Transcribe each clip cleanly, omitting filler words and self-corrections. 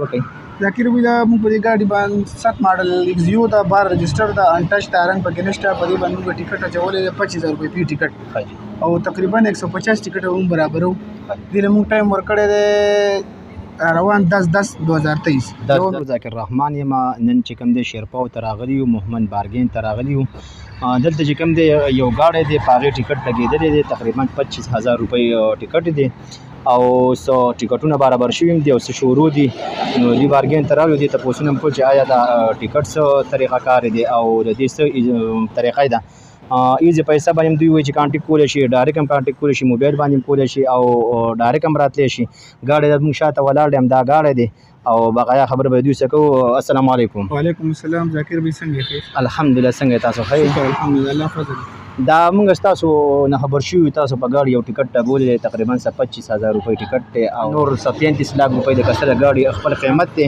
اوکې ذاکر وی دا موږ په دې ګاډي باندې 7 ماډل ایکزیو دا بار رجسٹر دا انټچ دا رنګ پکې نشته. په دې باندې موږ ټیکټ اچولې 25000 روپۍ فی ټیکټ او تقریبا 150 ټیکټ هم برابرو. دې موږ ټایم ورکړی دی روان 10/10/2023. ذاکر رحمان یم. نن چې کوم دی شیرپاو ته راغلی یو، موهمن بارګین ته راغلی یو. دلته چې کوم دی یو ګاډی دی په هغې ټیکټ لګېدلی دی، تقریبا 25000 روپۍ ټیکټ دی او څه ټیکټونه برابر شوي دي او څه شروع دي. نو دوی بارګین ته راغلو، دې تپوسونه مو کول چې آیا دا ټیکټ څه طریقه کار دی او د دې څه طریقه ده. ایزي پیسه باندې هم دوی وایي چې کانټیکټ کولی شي، ډایرکټ هم کانټیکټ کولی شي، موبایل باندې هم کولی شي او ډایرکټ هم راتلی شي. ګاډی زموږ شاته ولاړ دی، همدا ګاډی دی او بقایا خبره به دوی څه کوو. السلام علیکم. وعلیکم السلام. ذاکر بھائی څنګه ښه؟ الحمدلله. څنګه تاسو ښه؟ الحمدلله الله فضل. دا موږ ستاسو نه خبر شوي تاسو په ګاډي یو ټیکټ ټاکولی دی، تقریبا 25000 روپۍ ټیکټ دی او نور 35 लाख روپۍ د کسره ګاډي خپل قیمت دی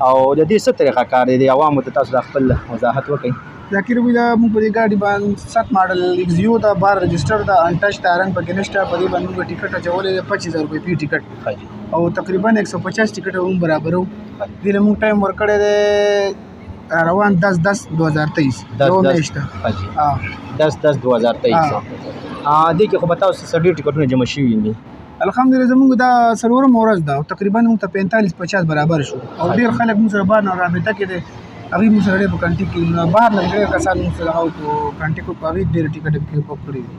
او د دې څه طریقه کار دی عوامو ته تاسو د خپل وضاحت وکړئ. ذاکر وی دا موږ په دې ګاډي باندې 7 ماډل ایکزیو دا بار رجسٹر دا انټچ دا رنګ پکې نشته. په دې باندې موږ ټیکټ اچولې 25000 روپۍ فی ټیکټ او تقریبا 150 ټیکټ هم برابرو. دې موږ ټایم ورکړی دی روان 10/10/2023. 10/10/2023. دې کې خو به تاسو څه ډېر ټیکټونه جمع شوي دي؟ الحمدلله زموږ دا څلورمه ورځ ده او تقریبا موږ ته 45-50 برابر شو او ډېر خلک موږ سره بار نه رابطه کې دي. هغوی موږ سره ډېر په کانټیکټ کې بهر نه ډېر کسان موږ سره په کانټیکټ په هغوی ډېر ټیکټ پکې بک کړي دي.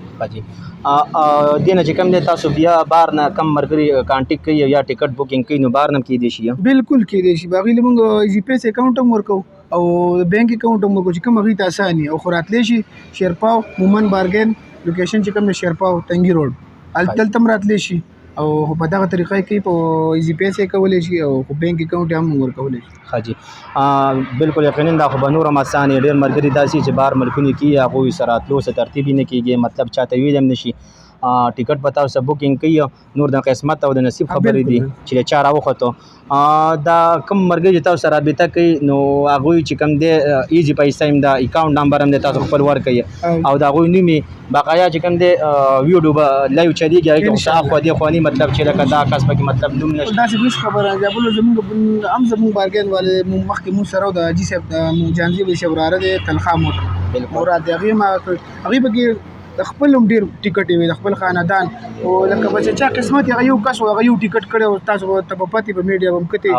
دې نه چې کوم دی تاسو بیا بار نه کم ملګري کانټیکټ کوي یا ټیکټ بوکینګ کوي نو بار نه هم کیدی شي؟ بالکل کیدی شي. هغوی له موږ ایزي پیس اکاونټ هم ورکوو او بینک اکاونټ هم ورکوو چې کوم هغوی ته اساني او خو راتلی شي. شیرپاو مومن بارګین لوکیشن چې کوم دی شیرپاو تنګي روډ دلته هم راتلی شي او په دغه طریقه کې په ایزي پیس یې کولی شي او بینک اکاونټ هم ورکولی شي. ښه جي بالکل یقینا دا خو به نور هم اسانې ډېر ملګري داسې چې بهر ملکونو کې هغوی سره راتلو څه ترتیب یې نه کېږي، مطلب چاته ویلی هم نه شي. ټیکټ به تاسو بوکینګ کوي، نور د قسمت او د نصیب خبرې دي چې د چا راوخوتو. دا کوم ملګري چې تاسو سره رابطه کوي نو هغوی چې کوم دی ایزي پیسه هم د اکاونټ نمبر هم دی تاسو خپل ورکوي او د هغوی نوم یې بقایا چې کوم دی ویډیو به لایو چلیږي هغې کې خو شاخوا دې خوا نه مطلب چې لکه دا کس پکې مطلب نوم نه شي. داسې هېڅ خبره نه ده. بل زموږ هم زموږ بارګین والې مخکې موږ سره د حاجي صاحب د جانزي بھائی صاحب وراره دی تنخوا موټر مراد دی، هغې ما هغې پکې د خپل هم ډېر ټیکټ وي د خپل خاندان او لکه به چې چا قسمت هغه یو کس و هغه یو ټیکټ کړی او تاسو به ته په پتې په میډیا به هم کتې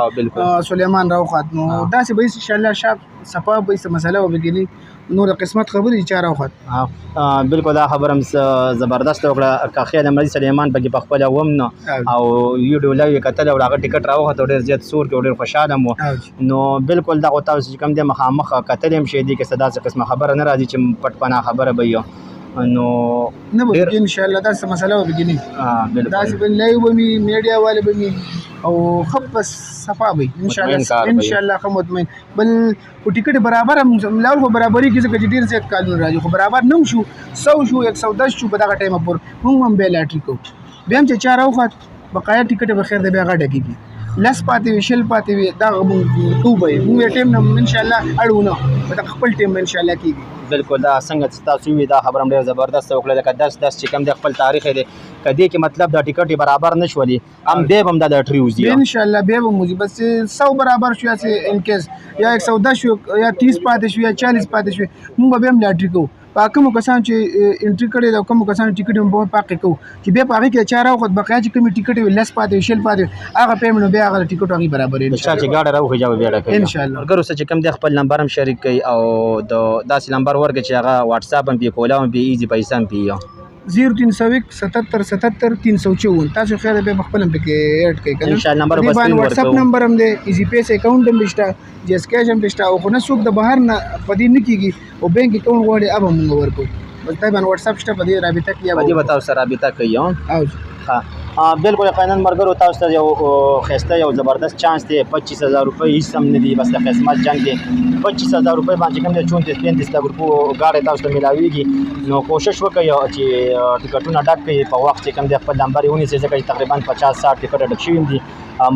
سلیمان راوخوت نو داسې به انشاءالله شاپ صفا به څه مسله به بګیني نور قسمت خبرې چې چا راوخوت. بالکل دا خبره هم زبردست وکړه. که خیر مرضي سلیمان پکې په خپله وم نه او ویډیو لایو یې کتلی او د هغه ټیکټ راوخوت او ډېر زیات سور کې او ډېر خوشحاله هم و. نو بالکل دغه تاسو چې کوم دی مخامخ کتلی هم شي دې کې څه داسې قسمه خبره نه راځي چې پټ پناه خبره به وي نو نه به بګي انشاءالله داسې مسله به بګیني. داسې به لایو به وي میډیا والے به وي او ښه بس صفا به انشاءالله ښه مطمئن. بل خو ټیکټ برابر هم لاول خو برابري کې ځکه چې ډېر زیات کالونه راځي خو برابر نه شو 100 شو 110 شو په دغه ټایمه پورې موږ هم بیا لاټري کوو. بیا هم چې چا راوخوت بقایا ټیکټ به خیر دی بیا هغه ډکېږي لس پاتې وي شل پاتې وي دغه موږ ټو به یې موږ ټایم نه انشاءالله اړو نه په دغه خپل ټایم به انشاءالله کېږي. بالکل دا څنګه چې تاسو وي دا خبره هم ډېره زبردسته وکړه لکه 10 چې کوم دی خپل تاریخ دی که دې کې مطلب دا ټیکټ برابر نه شولي هم بیا به هم دا لاټري وځي انشاءالله بیا به موځي بس 100 برابر شو یا ان کیس یا 110 شو یا 30 پاتې شو یا 40 پاتې شو موږ به هم لاټري کوو. په کومو کسان چې انټري کړی دا کومو کسانو ټیکټ هم به پاکې کوو چې بیا په هغې کې چا راوخوت بقایا چې کومې ټیکټ وي لس پاتې وي شل پاتې وي هغه پیمنټ بیا هغه ټیکټ هغې برابر چا چې ګاډی راوخي بیا بیا ډکوي انشاءالله. ملګرو سره چې کوم دی خپل نمبر هم شریک کوي او د داسې نمبر ورکړي چې هغه واتساپ هم پې کولا هم پې ایزي پیسه هم پې 0301 77 77 354 تاسو خیر به خپل هم پکې اډ کړئ کنه انشاءالله نمبر به سکرین ورکو واتساپ نمبر هم دی ایزي پیس اکاونټ هم بشته جیس کیش هم بشته او خو نه څوک د بهر نه پدې نه کیږي او بینک اکاونټ غواړي اب هم ورکو بس طبعا واتساپ شته په دې رابطه کې په دې به تاسو سره رابطه کوي او بالکل یقینا ملګرو تاسو ته یو ښایسته یو زبردست چانس دی 25000 روپۍ هېڅ هم نه دي بس د قسمت جنګ دی 25000 روپۍ باندې کوم دی 34-35 لک روپو ګاډی تاسو ته میلاویږي نو کوشش وکړئ چې ټیکټونه ډک کړئ په وخت چې کوم دی خپل نمبر یې ونیسئ ځکه چې تقریبا 50-60 ټیکټه ډک شوي دي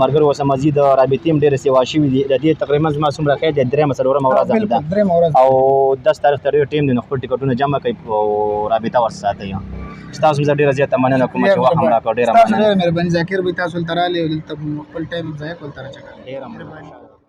ملګرو اوس مزید رابطې هم ډېرې سیوا شوي دي د دې تقریبا زما څومره خیر دی 3-4 ورځ ده او 10 تاریخ ته ډېر ټایم دی نو خپل ټیکټونه جمع کړئ او رابطه ورسره ساتئ. تاسو زه ډیره زیاته مننه کوم چې وخت هم راکړ ډیره تاسو مننه ډېره مهرباني ذاکر به تاسو تر رالی خپل ټایم ځای کول تر چا ډیره مننه